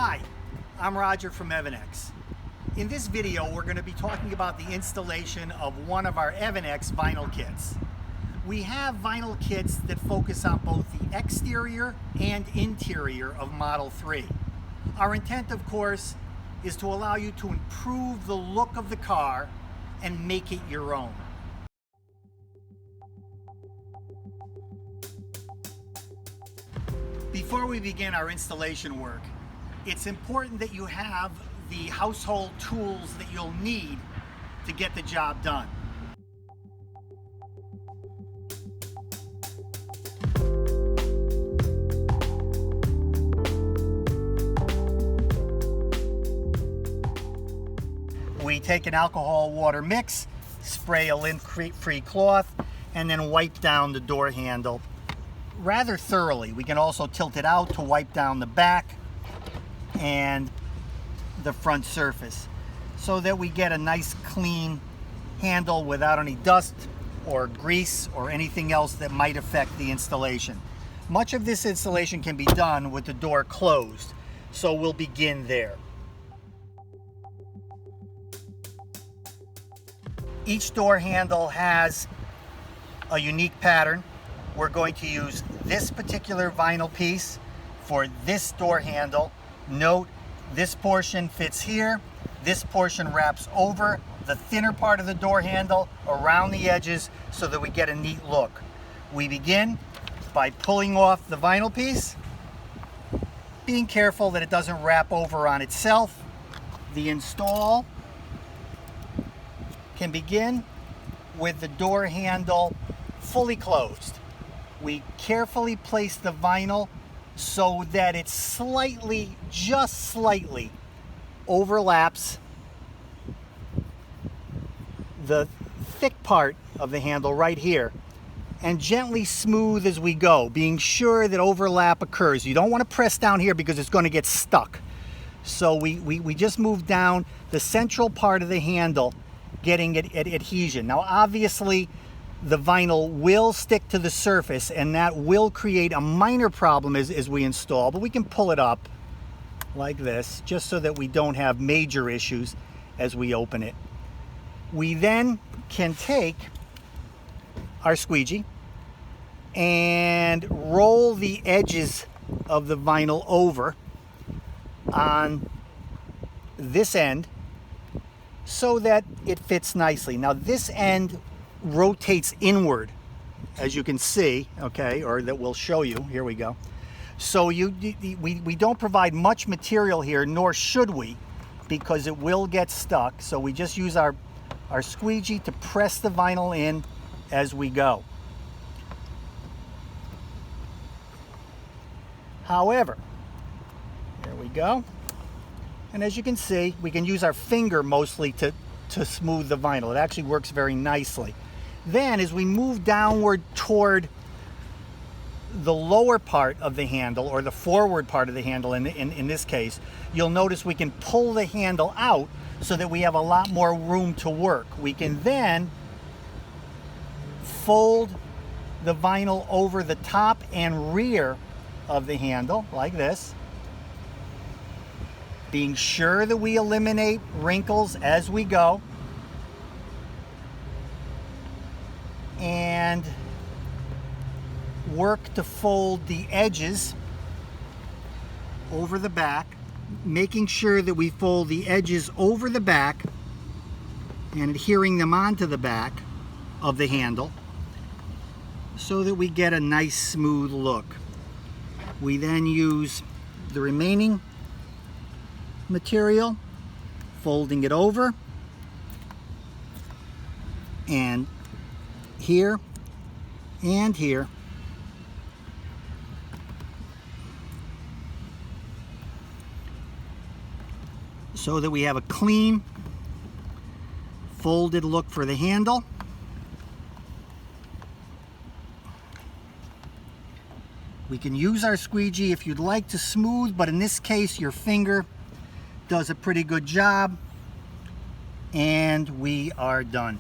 Hi, I'm Roger from Evanex. In this video, we're going to be talking about the installation of one of our Evanex vinyl kits. We have vinyl kits that focus on both the exterior and interior of Model 3. Our intent, of course, is to allow you to improve the look of the car and make it your own. Before we begin our installation work, it's important that you have the household tools that you'll need to get the job done. We take an alcohol water mix, spray a lint-free cloth, and then wipe down the door handle rather thoroughly. We can also tilt it out to wipe down the back and the front surface so that we get a nice clean handle without any dust or grease or anything else that might affect the installation. Much of this installation can be done with the door closed, so we'll begin there. Each door handle has a unique pattern. We're going to use this particular vinyl piece for this door handle. Note, this portion fits here, this portion wraps over the thinner part of the door handle around the edges so that we get a neat look. We begin by pulling off the vinyl piece, being careful that it doesn't wrap over on itself. The install can begin with the door handle fully closed. We carefully place the vinyl so that it slightly, just slightly, overlaps the thick part of the handle right here, and gently smooth as we go, being sure that overlap occurs. You don't want to press down here because it's going to get stuck. So we just move down the central part of the handle, getting it at adhesion. Now obviously the vinyl will stick to the surface and that will create a minor problem as we install, but we can pull it up like this just so that we don't have major issues as we open it. We then can take our squeegee and roll the edges of the vinyl over on this end so that it fits nicely. Now this end rotates inward, as you can see, okay, or that we'll show you. Here we go. So we don't provide much material here, nor should we, because it will get stuck. So we just use our squeegee to press the vinyl in as we go. However, here we go. And as you can see, we can use our finger mostly to smooth the vinyl. It actually works very nicely. Then as we move downward toward the lower part of the handle, or the forward part of the handle in this case, you'll notice we can pull the handle out so that we have a lot more room to work. We can then fold the vinyl over the top and rear of the handle like this, being sure that we eliminate wrinkles as we go, and work to fold the edges over the back, making sure that we fold the edges over the back and adhering them onto the back of the handle so that we get a nice smooth look. We then use the remaining material, folding it over, and here and here, so that we have a clean folded look for the handle. We can use our squeegee if you'd like to smooth, but in this case your finger does a pretty good job, and we are done.